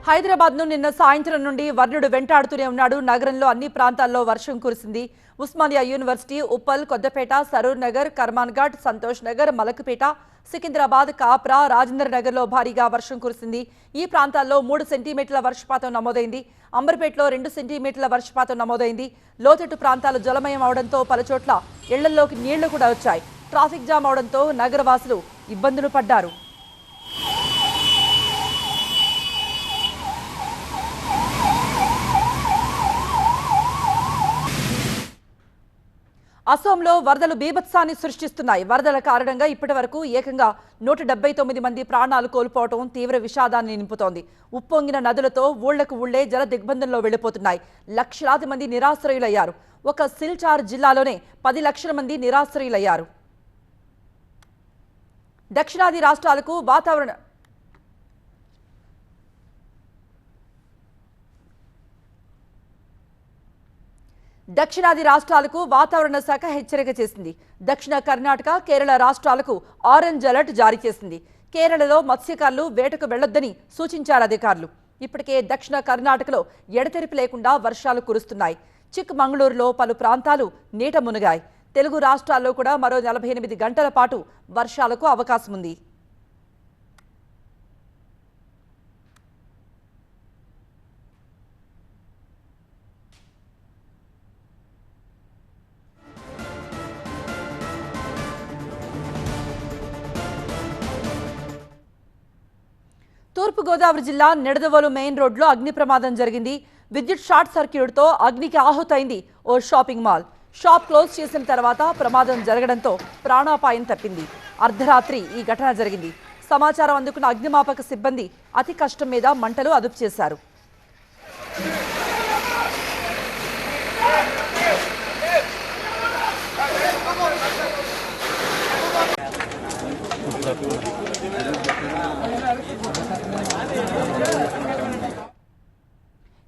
హైదరాబాద్ ను నిన్న సాయంత్రం నుండి వర్ణుడు వెంటాడుతూనే ఉన్నాడు. నగరంలో అన్ని ప్రాంతాల్లో వర్షం కురిసింది. ఉస్మానియా యూనివర్సిటీ, ఉప్పల్, కొత్తపేట, సరూర్ నగర్, కర్మాన్ ఘాట్, సంతోష్ నగర్, మలక్పేట, సికింద్రాబాద్, కాప్రా, రాజేంద్ర నగర్ లో భారీగా వర్షం కురిసింది. ఈ ప్రాంతాల్లో 3 సెంటీమీటర్ల వర్షపాతం నమోదైంది. అంబర్పేటలో 2 సెంటీమీటర్ల వర్షపాతం నమోదైంది. లోతట్టు ప్రాంతాలు జలమయం అవడంతో పలుచోట్ల ఇళ్లలోకి నీళ్లు కూడా వచ్చాయి. ట్రాఫిక్ జామ్ అవడంతో నగరవాసులు ఇబ్బందులు పడ్డారు. అసోంలో వరదలు బీభత్సాన్ని సృష్టిస్తున్నాయి. వరదల కారణంగా ఇప్పటివరకు ఏకంగా 179 మంది ప్రాణాలు కోల్పోవడం తీవ్ర విషాదాన్ని నింపుతోంది. ఉప్పొంగిన నదులతో ఊళ్లకు ఊళ్లే జల దిగ్బంధంలో వెళ్లిపోతున్నాయి. లక్షలాది మంది నిరాశ్రయులయ్యారు. ఒక సిల్చార్ జిల్లాలోనే 10 లక్షల మంది నిరాశ్రయులయ్యారు. దక్షిణాది రాష్ట్రాలకు వాతావరణ శాఖ హెచ్చరిక చేసింది. దక్షిణ కర్ణాటక, కేరళ రాష్ట్రాలకు ఆరెంజ్ అలర్ట్ జారీ చేసింది. కేరళలో మత్స్యకారులు వేటకు వెళ్లొద్దని సూచించారు అధికారులు. ఇప్పటికే దక్షిణ కర్ణాటకలో ఎడతెరిపి లేకుండా వర్షాలు కురుస్తున్నాయి. చిక్మంగళూరులో పలు ప్రాంతాలు నీట మునిగాయి. తెలుగు రాష్ట్రాల్లో కూడా మరో 48 గంటల పాటు వర్షాలకు అవకాశం ఉంది. తూర్పుగోదావరి జిల్లా నిడదవోలు మెయిన్ రోడ్లో అగ్ని ప్రమాదం జరిగింది. విద్యుత్ షార్ట్ సర్క్యూట్తో అగ్నికి ఆహుతైంది ఓ షాపింగ్ మాల్. షాప్ క్లోజ్ చేసిన తర్వాత ప్రమాదం జరగడంతో ప్రాణాపాయం తప్పింది. అర్ధరాత్రి ఈ ఘటన జరిగింది. సమాచారం అందుకున్న అగ్నిమాపక సిబ్బంది అతి కష్టం మీద మంటలు అదుపు చేశారు.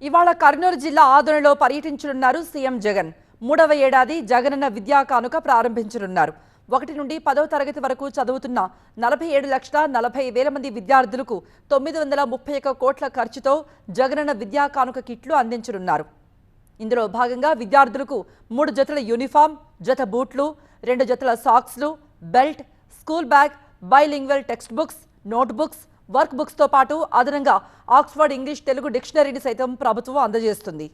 ఇవాళ కర్నూలు జిల్లా ఆదోనిలో పర్యటించనున్నారు సీఎం జగన్. 3వ ఏడాది జగనన్న విద్యా కానుక ప్రారంభించనున్నారు. 1 నుండి 10వ తరగతి వరకు చదువుతున్న 47,40,000 మంది విద్యార్థులకు 931 కోట్ల ఖర్చుతో జగనన్న విద్యా కానుక కిట్లు అందించనున్నారు. ఇందులో భాగంగా విద్యార్థులకు 3 జతల యూనిఫామ్, జత బూట్లు, 2 జతల సాక్స్లు, belt, school bag, bilingual text books, note books, work books తో పాటు అదనంగా ఆక్స్ఫర్డ్ ఇంగ్లీష్ తెలుగు డిక్షనరీని సైతం ప్రభుత్వం అందజేస్తుంది.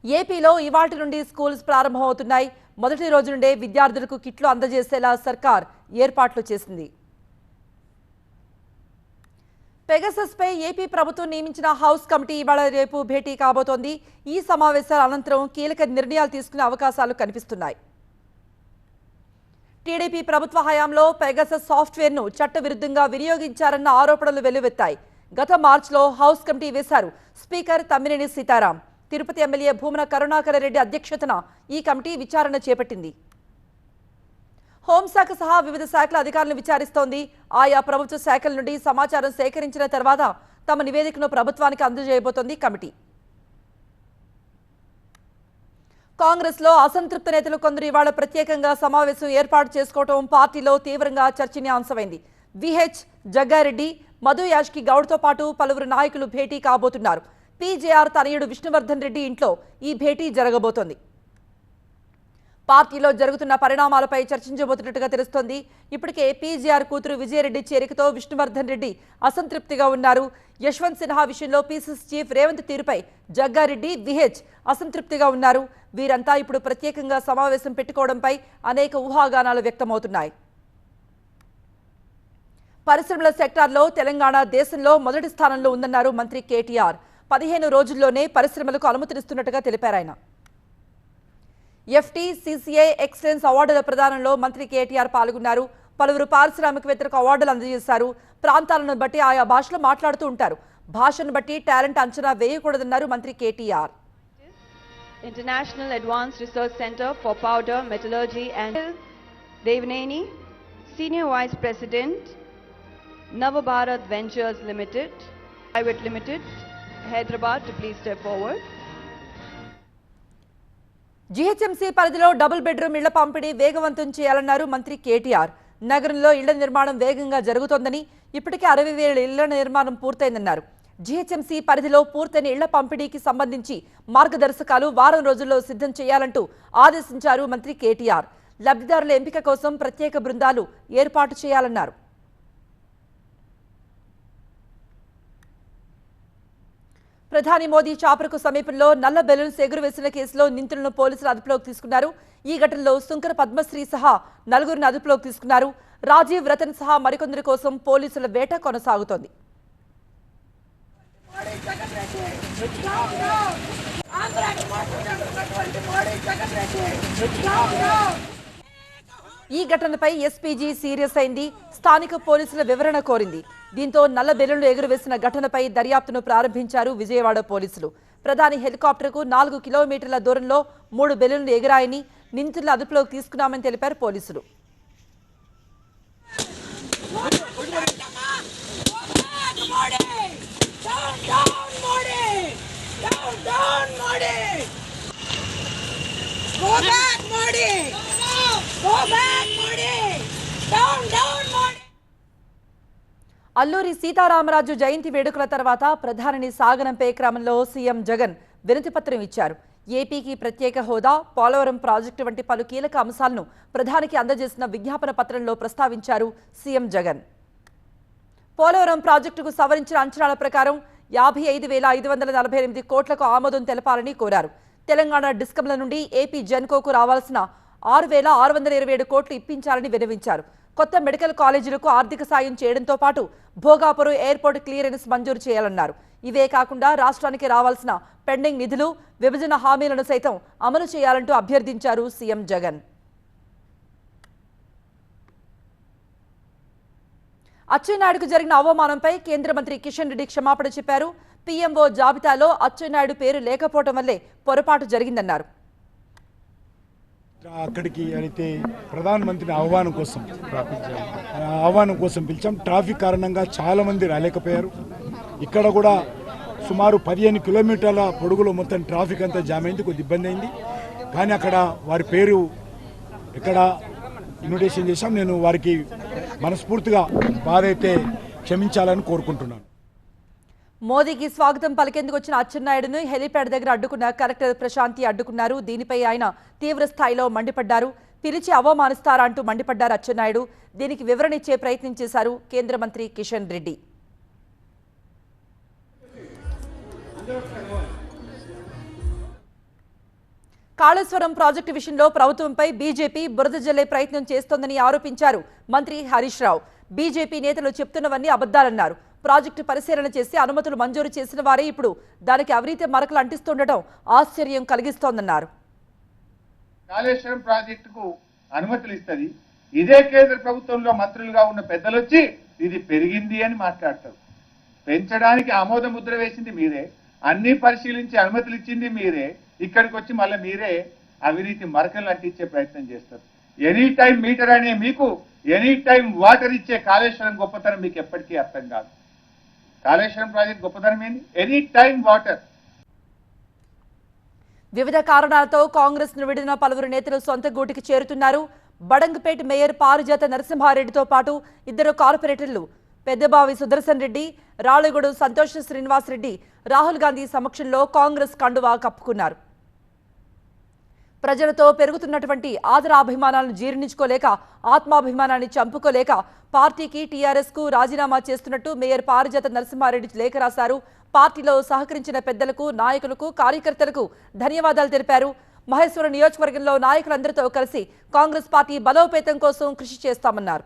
ఏపీలో ఇవాల్టి నుండి స్కూల్స్ ప్రారంభమవుతున్నాయి. మొదటి రోజు నుండే విద్యార్థులకు కిట్లు అందజేసేలా సర్కార్ ఏర్పాట్లు చేసింది. పెగసస్ పై ఏపీ ప్రభుత్వం నియమించిన హౌస్ కమిటీ ఇవాళ రేపు భేటీ కాబోతోంది. ఈ సమావేశాల అనంతరం కీలక నిర్ణయాలు తీసుకునే అవకాశాలు కనిపిస్తున్నాయి. టీడీపీ ప్రభుత్వ హయాంలో పెగసస్ సాఫ్ట్వేర్ను చట్టవిరుద్ధంగా వినియోగించారన్న ఆరోపణలు వెల్లువెత్తాయి. గత మార్చిలో హౌస్ కమిటీ వేశారు స్పీకర్ తమ్మినేని సీతారాం. తిరుపతి ఎమ్మెల్యే భూమన కరుణాకర రెడ్డి అధ్యక్షతన ఈ కమిటీ విచారణ చేపట్టింది. హోంశాఖ సహా వివిధ శాఖల అధికారులను విచారిస్తోంది. ఆయా ప్రభుత్వ శాఖల నుండి సమాచారం సేకరించిన తర్వాత తమ నివేదికను ప్రభుత్వానికి అందజేయబోతోంది కమిటీ. కాంగ్రెస్ లో అసంతృప్త నేతలు కొందరు ఇవాళ ప్రత్యేకంగా సమావేశం ఏర్పాటు చేసుకోవడం పార్టీలో తీవ్రంగా చర్చనీయాంశమైంది. విహెచ్ జగ్గారెడ్డి, మధు యాష్కి గౌడ్తో పాటు పలువురు నాయకులు భేటీ కాబోతున్నారు. పీజేఆర్ తనయుడు విష్ణువర్ధన్ రెడ్డి ఇంట్లో ఈ భేటీ జరగబోతోంది. పార్టీలో జరుగుతున్న పరిణామాలపై చర్చించబోతున్నట్టుగా తెలుస్తోంది. ఇప్పటికే పీజేఆర్ కూతురు విజయరెడ్డి చేరికతో విష్ణువర్ధన్ రెడ్డి అసంతృప్తిగా ఉన్నారు. యశ్వంత్ సిన్హా విషయంలో పీసీసీ చీఫ్ రేవంత్ తీరుపై జగ్గారెడ్డి, విహెచ్ అసంతృప్తిగా ఉన్నారు. వీరంతా ఇప్పుడు ప్రత్యేకంగా సమావేశం పెట్టుకోవడంపై అనేక ఊహాగానాలు వ్యక్తమవుతున్నాయి. పరిశ్రమల సెక్టార్లో తెలంగాణ దేశంలో మొదటి స్థానంలో ఉందన్నారు మంత్రి కేటీఆర్. 15 రోజుల్లోనే పరిశ్రమలకు అనుమతినిస్తున్నట్టుగా తెలిపారు ఆయన. ఎఫ్టీసీసీఐ ఎక్సలెన్స్ అవార్డుల ప్రదానంలో మంత్రి కేటీఆర్ పాల్గొన్నారు. పలువురు పారిశ్రామికవేత్తలకు అవార్డులు అందజేశారు. ప్రాంతాలను బట్టి ఆయా భాషలో మాట్లాడుతూ ఉంటారు. భాషను బట్టి టాలెంట్ అంచనా వేయకూడదన్నారు మంత్రి KTR. International Advanced Research Center for Powder Metallurgy and Devaneni, Senior Vice President, Navabharat Ventures Limited, Private Limited, Hyderabad, to please step forward. GHMC పరిధిలో డబుల్ బెడ్రూమ్ ఇళ్ల పంపిణీ వేగవంతం చేయాలన్నారు మంత్రి కేటీఆర్. నగరంలో ఇళ్ల నిర్మాణం వేగంగా జరుగుతోందని, ఇప్పటికే 60,000 ఇళ్ల నిర్మాణం పూర్తయిందన్నారు. జీహెచ్ఎంసీ పరిధిలో పూర్తయిన ఇళ్ల పంపిణీకి సంబంధించి మార్గదర్శకాలు వారం రోజుల్లో సిద్ధం చేయాలంటూ ఆదేశించారు మంత్రి కేటీఆర్. లబ్ధిదారుల ఎంపిక కోసం ప్రత్యేక బృందాలు ఏర్పాటు చేయాలన్నారు. ప్రధాని మోదీ చాపరకు సమీపంలో నల్ల బెలూన్స్ ఎగురవేసిన కేసులో నిందితులను పోలీసులు అదుపులోకి తీసుకున్నారు. ఈ ఘటనలో సుంకర పద్మశ్రీ సహా 4గురిని అదుపులోకి తీసుకున్నారు. రాజీవ్ రతన్ సహా మరికొందరి కోసం పోలీసుల వేట కొనసాగుతోంది. ఈ ఘటనపై ఎస్పీజీ సీరియస్ అయింది. స్థానిక పోలీసుల వివరణ కోరింది. దీంతో నల్ల బెలూన్లు ఎగురవేసిన ఘటనపై దర్యాప్తును ప్రారంభించారు విజయవాడ పోలీసులు. ప్రధాని హెలికాప్టర్కు 4 కిలోమీటర్ల దూరంలో 3 బెలూన్లు ఎగిరాయని నిందితులను అదుపులోకి తీసుకున్నామని తెలిపారు పోలీసులు. అల్లూరి సీతారామరాజు జయంతి వేడుకల తర్వాత ప్రధానిని సాగనంపే క్రమంలో సీఎం జగన్ వినతిపత్రం ఇచ్చారు. ఏపీకి ప్రత్యేక హోదా, పోలవరం ప్రాజెక్టు వంటి పలు కీలక అంశాలను ప్రధానికి అందజేసిన విజ్ఞాపన పత్రంలో ప్రస్తావించారు సీఎం జగన్. పోలవరం ప్రాజెక్టుకు సవరించిన అంచనాల ప్రకారం 55,548 కోట్లకు ఆమోదం తెలపాలని కోరారు. తెలంగాణ డిస్కంల నుండి ఏపీ జెన్కోకు రావాల్సిన 6,627 కోట్లు ఇప్పించాలని విన్నవించారు. కొత్త మెడికల్ కాలేజీలకు ఆర్థిక సాయం చేయడంతో పాటు భోగాపురం ఎయిర్పోర్ట్ క్లియరెన్స్ మంజూరు చేయాలన్నారు. ఇవే కాకుండా రాష్ట్రానికి రావాల్సిన పెండింగ్ నిధులు, విభజన హామీలను సైతం అమలు చేయాలంటూ అభ్యర్థించారు సీఎం జగన్. అచ్చెన్నాయుడుకు జరిగిన అవమానంపై కేంద్ర మంత్రి కిషన్ రెడ్డి క్షమాపణ చెప్పారు. పీఎంఓ జాబితాలో అచ్చెన్నాయుడు పేరు లేకపోవడం వల్లే పొరపాటు జరిగిందన్నారు. అక్కడికి అయితే ప్రధానమంత్రిని ఆహ్వానం కోసం పిలిచాం. ట్రాఫిక్ కారణంగా చాలా మంది రాలేకపోయారు. ఇక్కడ కూడా సుమారు 15 కిలోమీటర్ల పొడుగులో మొత్తం ట్రాఫిక్ అంతా జామ్ అయింది, కొద్ది ఇబ్బంది అయింది. కానీ అక్కడ వారి పేరు ఇక్కడ ఇన్విటేషన్ చేశాం. నేను వారికి మనస్ఫూర్తిగా బాధ అయితే క్షమించాలని కోరుకుంటున్నాను. మోదీకి స్వాగతం పలికేందుకు వచ్చిన అచ్చెన్నాయుడును హెలీప్యాడ్ దగ్గర అడ్డుకున్న కలెక్టర్ ప్రశాంతి అడ్డుకున్నారు. దీనిపై ఆయన తీవ్ర స్థాయిలో మండిపడ్డారు. పిలిచి అవమానిస్తారా అంటూ మండిపడ్డారు అచ్చెన్నాయుడు. దీనికి వివరణ ఇచ్చే ప్రయత్నం చేశారు కేంద్ర మంత్రి కిషన్ రెడ్డి. కాళేశ్వరం ప్రాజెక్టు విషయంలో ప్రభుత్వంపై బీజేపీ బురద జల్లే ప్రయత్నం చేస్తోందని ఆరోపించారు మంత్రి హరీష్ రావు. బీజేపీ నేతలు చెప్తున్నవన్నీ అబద్దాలన్నారు. ప్రాజెక్టు పరిశీలన చేసి అనుమతులు మంజూరు చేసిన వారే ఇప్పుడు దానికి అవినీతి మరకలు అంటిస్తుండటం ఆశ్చర్యం కలిగిస్తోందన్నారు. కాళేశ్వరం ప్రాజెక్టుకు అనుమతులు ఇస్తుంది, ఇదే కేంద్ర ప్రభుత్వంలో మంత్రులుగా ఉన్న పెద్దలు వచ్చి ఇది పెరిగింది అని మాట్లాడతారు. పెంచడానికి ఆమోద ముద్ర వేసింది మీరే, అన్ని పరిశీలించి అనుమతులు ఇచ్చింది మీరే. ఇక్కడికి వచ్చి మళ్ళీ మీరే అవినీతి మరకలు అంటించే ప్రయత్నం చేస్తారు. ఎనీ టైం మీటర్ అనే మీకు ఎనీ టైం వాటర్ ఇచ్చే కాళేశ్వరం గొప్పతనం మీకు ఎప్పటికీ అర్థం కాదు. కాళేశ్వరం ప్రాజెక్ట్ గొప్పతనం ఏంది? Any time water. వివిధ కారణాలతో కాంగ్రెస్ ను విడిన పలువురు నేతలు సొంత గూటికి చేరుతున్నారు. బడంగపేట మేయర్ పారిజాత నరసింహారెడ్డితో పాటు 2 కార్పొరేటర్లు పెద్దబావి సుదర్శన్ రెడ్డి, రాళ్లగూడు సంతోష్ శ్రీనివాస్ రెడ్డి రాహుల్ గాంధీ సమక్షంలో కాంగ్రెస్ కండువా కప్పుకున్నారు. ప్రజలతో పెరుగుతున్నటువంటి ఆదరాభిమానాలను జీర్ణించుకోలేక, ఆత్మాభిమానాన్ని చంపుకోలేక పార్టీకి టీఆర్ఎస్ కు రాజీనామా చేస్తున్నట్టు మేయర్ పారిజాత నరసింహారెడ్డి లేఖ రాశారు. పార్టీలో సహకరించిన పెద్దలకు, నాయకులకు, కార్యకర్తలకు ధన్యవాదాలు తెలిపారు. మహేశ్వరం నియోజకవర్గంలో నాయకులందరితో కలిసి కాంగ్రెస్ పార్టీ బలోపేతం కోసం కృషి చేస్తామన్నారు.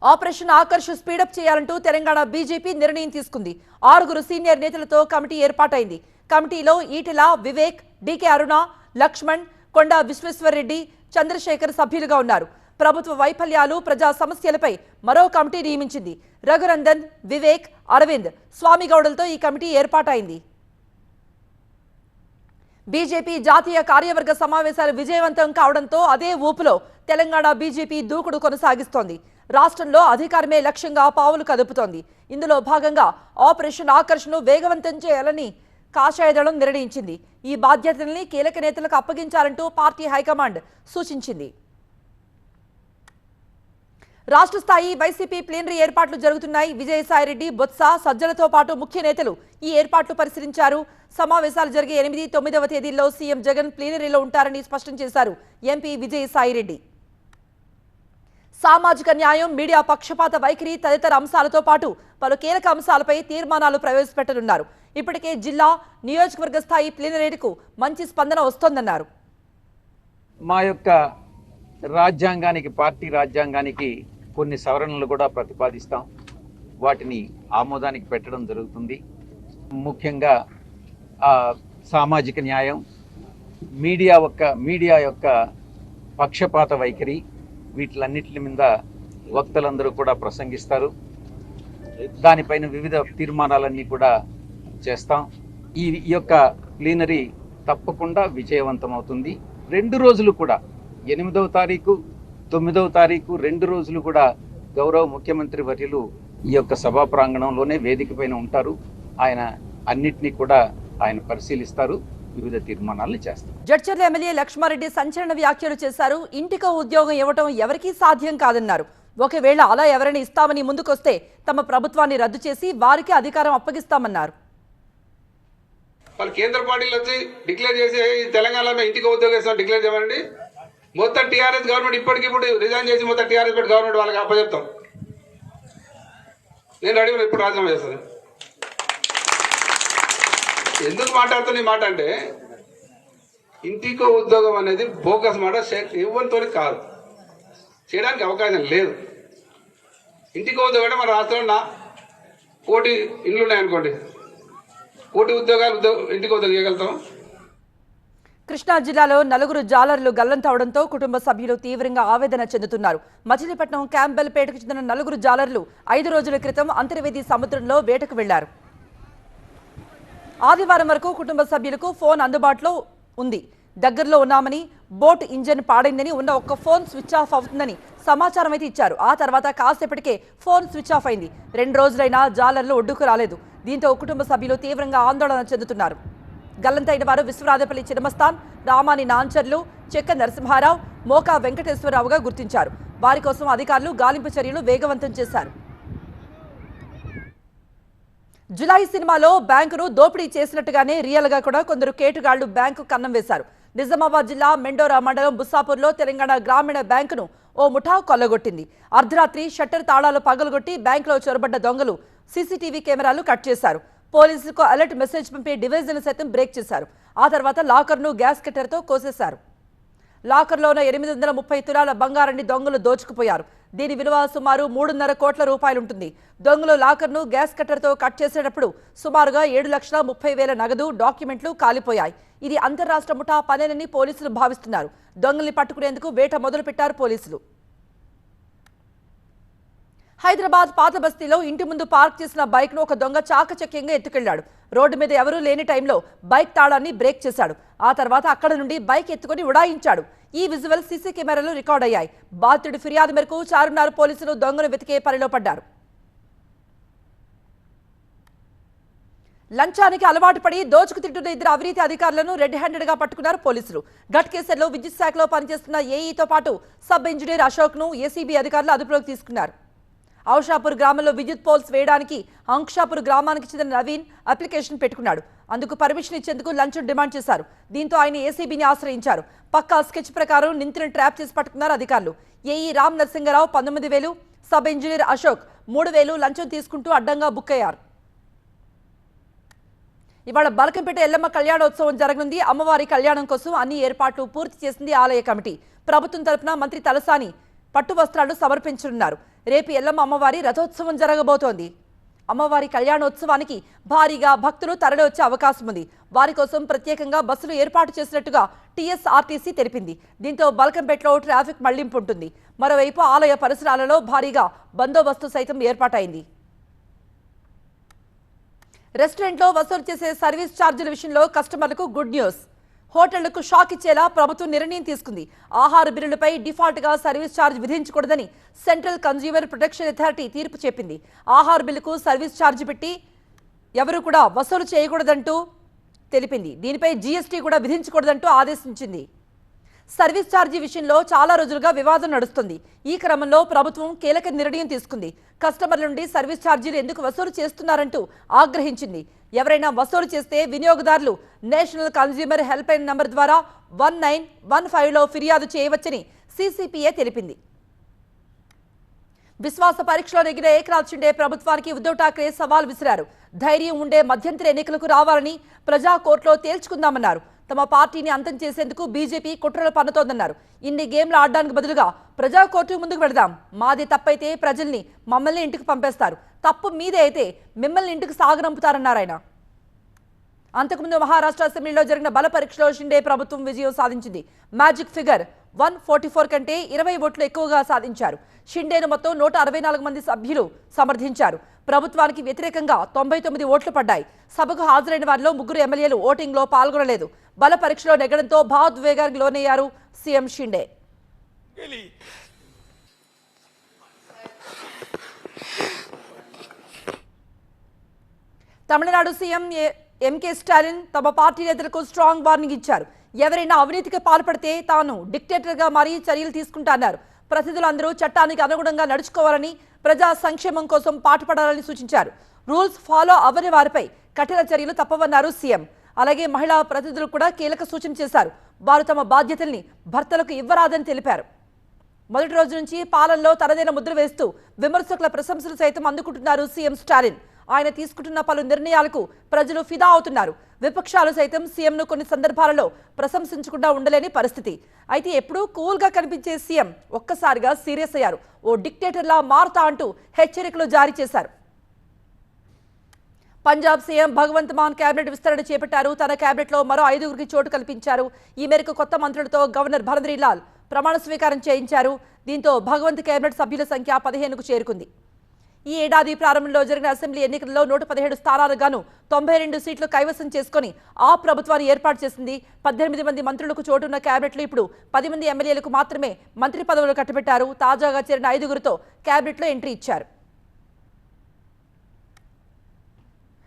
ఆపరేషన్ ఆకర్ష్ స్పీడప్ చేయాలంటూ తెలంగాణ బీజేపీ నిర్ణయం తీసుకుంది. 6 సీనియర్ నేతలతో కమిటీ ఏర్పాటైంది. కమిటీలో ఈటెల, వివేక్, డీకే అరుణ, లక్ష్మణ్, కొండా విశ్వేశ్వర్రెడ్డి, చంద్రశేఖర్ సభ్యులుగా ఉన్నారు. ప్రభుత్వ వైఫల్యాలు, ప్రజా సమస్యలపై మరో కమిటీ నియమించింది. రఘునందన్, వివేక్, అరవింద్, స్వామిగౌడలతో ఈ కమిటీ ఏర్పాటైంది. బీజేపీ జాతీయ కార్యవర్గ సమావేశాలు విజయవంతం కావడంతో అదే ఊపులో తెలంగాణ బీజేపీ దూకుడు కొనసాగిస్తోంది. రాష్ట్రంలో అధికారమే లక్ష్యంగా పావులు కదుపుతోంది. ఇందులో భాగంగా ఆపరేషన్ ఆకర్ష్ను వేగవంతం చేయాలని కాషాయదళం నిర్ణయించింది. ఈ బాధ్యతల్ని కీలక నేతలకు అప్పగించాలంటూ పార్టీ హైకమాండ్ సూచించింది. రాష్ట్ర స్థాయి వైసీపీ ప్లీనరీ ఏర్పాట్లు జరుగుతున్నాయి. విజయసాయిరెడ్డి, బొత్స, సజ్జలతో పాటు ముఖ్య నేతలు ఈ ఏర్పాట్లు పరిశీలించారు. సమావేశాలు జరిగే 8, 9వ తేదీల్లో సీఎం జగన్ ప్లీనరీలో ఉంటారని స్పష్టం చేశారు ఎంపీ విజయసాయిరెడ్డి. సామాజిక న్యాయం, మీడియా పక్షపాత వైఖరి తదితర అంశాలతో పాటు పలు కీలక అంశాలపై తీర్మానాలు ప్రవేశపెట్టనున్నారు. ఇప్పటికే జిల్లా, నియోజకవర్గ స్థాయి ప్లీనరీలకు మంచి స్పందన వస్తోందన్నారు. మా యొక్క రాజ్యాంగానికి, పార్టీ రాజ్యాంగానికి కొన్ని సవరణలు కూడా ప్రతిపాదిస్తాం. వాటిని ఆమోదానికి పెట్టడం జరుగుతుంది. ముఖ్యంగా సామాజిక న్యాయం, మీడియా యొక్క పక్షపాత వైఖరి, వీటిలన్నిటి మీద వక్తలందరూ కూడా ప్రసంగిస్తారు. దానిపైన వివిధ తీర్మానాలన్నీ కూడా చేస్తాం. ఈ యొక్క ప్లీనరీ తప్పకుండా విజయవంతం అవుతుంది. 2 రోజులు కూడా 8వ తారీఖు, 9వ తారీఖు 2 రోజులు కూడా గౌరవ ముఖ్యమంత్రి వర్యులు ఈ యొక్క సభా ప్రాంగణంలోనే వేదిక పైన ఉంటారు. ఆయన అన్నిటినీ కూడా ఆయన పరిశీలిస్తారు, వివిధ తీర్మానాలు చేస్తారు. జడ్చర్ల ఎమ్మెల్యే లక్ష్మారెడ్డి సంచలన వ్యాఖ్యలు చేశారు. ఇంటికో ఉద్యోగం ఇవ్వటం ఎవరికీ సాధ్యం కాదన్నారు. ఒకవేళ అలా ఎవరైనా ఇస్తామని ముందుకొస్తే తమ ప్రభుత్వాన్ని రద్దు చేసి వారికి అధికారం అప్పగిస్తామన్నారు. వాళ్ళు కేంద్ర పార్టీలు వచ్చి డిక్లేర్ చేసి తెలంగాణలో ఇంటికి ఉద్యోగం ఇస్తాం డిక్లేర్ చేయమండి. మొత్తం టీఆర్ఎస్ గవర్నమెంట్ ఇప్పటికిప్పుడు రిజైన్ చేసి మొత్తం టీఆర్ఎస్ పెట్టి గవర్నమెంట్ వాళ్ళకి అప్పచెప్తాం. నేను అడిగిన ఇప్పుడు రాజీనామా చేస్తాను. ఎందుకు మాట్లాడుతున్న ఈ మాట అంటే, ఇంటికో ఉద్యోగం అనేది బోగస్ మాట, ఎవరితో కాదు, చేయడానికి అవకాశం లేదు. ఇంటికో ఉద్యోగం అంటే మన రాష్ట్రంలో 1 కోటి ఇండ్లు ఉన్నాయనుకోండి, 1 కోటి ఉద్యోగాలు ఇంటికి ఉద్యోగం ఇవ్వగలుగుతాం. కృష్ణా జిల్లాలో 4 జాలర్లు గల్లంతవడంతో కుటుంబ సభ్యులు తీవ్రంగా ఆవేదన చెందుతున్నారు. మచిలీపట్నం క్యాంబెల్పేటకు చెందిన 4 జాలర్లు 5 రోజుల క్రితం అంతర్వేది సముద్రంలో వేటకు వెళ్లారు. ఆదివారం వరకు కుటుంబ సభ్యులకు ఫోన్ అందుబాటులో ఉంది. దగ్గరలో ఉన్నామని, బోట్ ఇంజన్ పాడైందని, ఉన్న ఒక్క ఫోన్ స్విచ్ ఆఫ్ అవుతుందని సమాచారం అయితే ఇచ్చారు. ఆ తర్వాత కాసేపటికే ఫోన్ స్విచ్ ఆఫ్ అయింది. 2 రోజులైనా జాలర్లు ఒడ్డుకు రాలేదు. దీంతో కుటుంబ సభ్యులు తీవ్రంగా ఆందోళన చెందుతున్నారు. గల్లంతైన వారు విశ్వనాథపల్లి చిన్నమస్తాన్, రామాని నాంచర్లు, చెక్క నరసింహారావు, మోకా వెంకటేశ్వరరావుగా గుర్తించారు. వారి కోసం అధికారులు గాలింపు చర్యలు వేగవంతం చేశారు. జులై సినిమాలో బ్యాంకును దోపిడీ చేసినట్టుగానే రియల్ గా కూడా కొందరు కేటుగాళ్లు బ్యాంకు కన్నం వేశారు. నిజామాబాద్ జిల్లా మెండోరా మండలం బుస్సాపూర్లో తెలంగాణ గ్రామీణ బ్యాంకును ఓ ముఠా కొల్లగొట్టింది. అర్ధరాత్రి షట్టర్ తాళాలు పగలగొట్టి బ్యాంకులో చొరబడ్డ దొంగలు సీసీటీవీ కెమెరాలు కట్ చేశారు. పోలీసులకు అలర్ట్ మెసేజ్ పంపే డివైజ్ను సైతం బ్రేక్ చేశారు. ఆ తర్వాత లాకర్ను గ్యాస్ కట్టర్తో కోసేశారు. లాకర్లో ఉన్న 830 తులాల బంగారాన్ని దొంగలు దోచుకుపోయారు. దీని విలువ సుమారు 3.5 కోట్ల రూపాయలుంటుంది. దొంగలు లాకర్ను గ్యాస్ కట్టర్తో కట్ చేసేటప్పుడు సుమారుగా 7,30,000 నగదు, డాక్యుమెంట్లు కాలిపోయాయి. ఇది అంతర్రాష్ట్ర ముఠా పనేనని పోలీసులు భావిస్తున్నారు. దొంగల్ని పట్టుకునేందుకు వేట మొదలుపెట్టారు పోలీసులు. హైదరాబాద్ పాత బస్తీలో ఇంటి ముందు పార్క్ చేసిన బైక్ను ఒక దొంగ చాకచక్యంగా ఎత్తుకెళ్లాడు. రోడ్డు మీద ఎవరూ లేని టైంలో బైక్ తాళాన్ని బ్రేక్ చేశాడు. ఆ తర్వాత అక్కడ నుండి బైక్ ఎత్తుకుని ఉడాయించాడు. ఈ విజువల్ సీసీ కెమెరాలు రికార్డ్ అయ్యాయి. బాధితుడి ఫిర్యాదు మేరకు చార్మినార్ పోలీసులు దొంగను వెతికే పనిలో పడ్డారు. లంచానికి అలవాటు పడి దోచుకు తింటున్న 2 అవినీతి అధికారులను రెడ్ హ్యాండెడ్ గా పట్టుకున్నారు పోలీసులు. ఘట్కేసర్లో విద్యుత్ శాఖలో పనిచేస్తున్న ఏఈతో పాటు సబ్ ఇంజనీర్ అశోక్ ను ఏసీబీ అధికారులు అదుపులోకి తీసుకున్నారు. ఔషాపూర్ గ్రామంలో విద్యుత్ పోల్స్ వేయడానికి అంక్షాపూర్ గ్రామానికి చెందిన నవీన్ అప్లికేషన్ పెట్టుకున్నాడు. అందుకు పర్మిషన్ ఇచ్చేందుకు లంచం డిమాండ్ చేశారు. దీంతో ఆయన ఏసీబీని ఆశ్రయించారు. పక్కా స్కెచ్ ప్రకారం నిందితులను ట్రాప్ చేసి పట్టుకున్నారు అధికారులు. AE Ram Narasingarao 19,000, sub engineer Ashok 3,000 లంచం తీసుకుంటూ అడ్డంగా బుక్ అయ్యారు. ఇవాళ బలకంపేట ఎల్లమ్మ కళ్యాణోత్సవం జరగనుంది. అమ్మవారి కళ్యాణం కోసం అన్ని ఏర్పాట్లు పూర్తి చేసింది ఆలయ కమిటీ. ప్రభుత్వం తరపున మంత్రి తలసాని పట్టు వస్త్రాలు సమర్పించనున్నారు. రేపు ఎల్లమ్మ అమ్మవారి రథోత్సవం జరగబోతోంది. అమ్మవారి కళ్యాణోత్సవానికి భారీగా భక్తులు తరలివచ్చే అవకాశం ఉంది. వారి కోసం ప్రత్యేకంగా బస్సులు ఏర్పాటు చేసినట్టుగా టీఎస్ఆర్టీసీ తెలిపింది. దీంతో బల్కంపేటలో ట్రాఫిక్ మళ్లింపు ఉంటుంది. మరోవైపు ఆలయ పరిసరాలలో భారీగా బందోబస్తు సైతం ఏర్పాటైంది. రెస్టారెంట్లో వసూలు చేసే సర్వీస్ ఛార్జీల విషయంలో కస్టమర్లకు గుడ్ న్యూస్. హోటళ్లకు షాక్ ఇచ్చేలా ప్రభుత్వం నిర్ణయం తీసుకుంది. ఆహార బిల్లులపై డిఫాల్ట్ గా సర్వీస్ ఛార్జ్ విధించకూడదని సెంట్రల్ కన్స్యూమర్ ప్రొటెక్షన్ అథారిటీ తీర్పు చెప్పింది. ఆహార బిల్లుకు సర్వీస్ ఛార్జ్ పెట్టి ఎవరు కూడా వసూలు చేయకూడదంటూ తెలిపింది. దీనిపై జీఎస్టీ కూడా విధించకూడదంటూ ఆదేశించింది. సర్వీస్ ఛార్జీ విషయంలో చాలా రోజులుగా వివాదం నడుస్తుంది. ఈ క్రమంలో ప్రభుత్వం కీలక నిర్ణయం తీసుకుంది. కస్టమర్ల నుండి సర్వీస్ ఛార్జీలు ఎందుకు వసూలు చేస్తున్నారంటూ ఆగ్రహించింది. ఎవరైనా వసూలు చేస్తే వినియోగదారులు national consumer help line number ద్వారా 1915లో ఫిర్యాదు చేయవచ్చని సీసీపీఏ తెలిపింది. విశ్వాస పరీక్షలో నెగ్గిన ఏక్నాథ్ షిండే ప్రభుత్వానికి ఉద్ధవ్ ఠాక్రే సవాల్ విసిరారు. ధైర్యం ఉండే మధ్యంతర ఎన్నికలకు రావాలని ప్రజా కోర్టులో తేల్చుకుందామన్నారు. తమ పార్టీని అంతం చేసేందుకు బీజేపీ కుట్రలు పన్నుతోందన్నారు. ఇన్ని గేమ్లు ఆడడానికి బదులుగా ప్రజా కోర్టు ముందుకు వెళదాం. మాది తప్పైతే ప్రజల్ని మమ్మల్ని ఇంటికి పంపేస్తారు, తప్పు మీదే అయితే మిమ్మల్ని ఇంటికి సాగనంపుతారన్నారు ఆయన. అంతకుముందు మహారాష్ట్ర అసెంబ్లీలో జరిగిన బల పరీక్షలో షిండే ప్రభుత్వం విజయం సాధించింది. మ్యాజిక్ ఫిగర్ 144 కంటే 20 ఓట్లు ఎక్కువగా సాధించారు. షిండేను మొత్తం 164 మంది సభ్యులు సమర్థించారు. ప్రభుత్వానికి వ్యతిరేకంగా 99 ఓట్లు పడ్డాయి. సభకు హాజరైన వారిలో 3 ఎమ్మెల్యేలు ఓటింగ్లో పాల్గొనలేదు. బల పరీక్షలో నెగ్గడంతో భావోద్వేగానికి లోనయ్యారు CM Shinde. Tamil Nadu CM MK Stalin తమ పార్టీ నేతలకు స్ట్రాంగ్ వార్నింగ్ ఇచ్చారు. ఎవరైనా అవినీతికి పాల్పడితే తాను డిక్టేటర్గా మారి చర్యలు తీసుకుంటాన్నారు. ప్రతినిధులందరూ చట్టానికి అనుగుణంగా నడుచుకోవాలని, ప్రజా సంక్షేమం కోసం పాటుపడాలని సూచించారు. రూల్స్ ఫాలో అవ్వని వారిపై కఠిన చర్యలు తప్పవన్నారు సీఎం. అలాగే మహిళా ప్రతినిధులకు కూడా కీలక సూచన చేశారు. వారు తమ బాధ్యతల్ని భర్తలకు ఇవ్వరాదని తెలిపారు. మొదటి రోజు నుంచి పాలనలో తనదైన ముద్ర వేస్తూ విమర్శకుల ప్రశంసలు సైతం అందుకుంటున్నారు సీఎం స్టాలిన్. ఆయన తీసుకుంటున్న పలు నిర్ణయాలకు ప్రజలు ఫిదా అవుతున్నారు. విపక్షాలు సైతం సీఎంను కొన్ని సందర్భాలలో ప్రశంసించకుండా ఉండలేని పరిస్థితి. అయితే ఎప్పుడూ కూల్గా కనిపించే సీఎం ఒక్కసారిగా సీరియస్ అయ్యారు. ఓ డిక్టేటర్లా మారుతా అంటూ హెచ్చరికలు జారీ చేశారు. పంజాబ్ సీఎం భగవంత్ మాన్ కేబినెట్ విస్తరణ చేపట్టారు. తన కేబినెట్లో మరో 5గురికి చోటు కల్పించారు. ఈ మేరకు కొత్త మంత్రులతో గవర్నర్ భరద్రీ లాల్ ప్రమాణ స్వీకారం చేయించారు. దీంతో భగవంత్ కేబినెట్ సభ్యుల సంఖ్య 15కు చేరుకుంది. ఈ ఏడాది ప్రారంభంలో జరిగిన అసెంబ్లీ ఎన్నికల్లో 117 స్థానాలకు గాను 92 సీట్లు కైవసం చేసుకుని ఆ ప్రభుత్వాన్ని ఏర్పాటు చేసింది. 18 మంది మంత్రులకు చోటున్న కేబినెట్లో ఇప్పుడు 10 మంది ఎమ్మెల్యేలకు మాత్రమే మంత్రి పదవులు కట్టబెట్టారు. తాజాగా చేరిన 5గురితో కేబినెట్లో ఎంట్రీ ఇచ్చారు.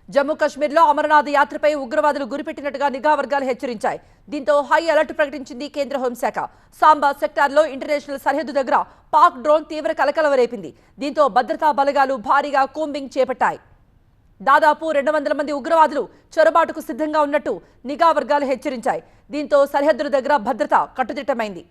జమ్మూ కాశ్మీర్లో అమరనాథ్ యాత్రపై ఉగ్రవాదులు గురిపెట్టినట్టుగా నిఘా వర్గాలు హెచ్చరించాయి. దీంతో హై అలర్ట్ ప్రకటించింది కేంద్ర హోంశాఖ. సాంబా సెక్టార్లో ఇంటర్నేషనల్ సరిహద్దు దగ్గర పాక్ డ్రోన్ తీవ్ర కలకలం రేపింది. దీంతో భద్రతా బలగాలు భారీగా కూంబింగ్ చేపట్టాయి. దాదాపు 200 మంది ఉగ్రవాదులు చొరబాటుకు సిద్ధంగా ఉన్నట్టు నిఘా వర్గాలు హెచ్చరించాయి. దీంతో సరిహద్దుల దగ్గర భద్రత కట్టుదిట్టమైంది.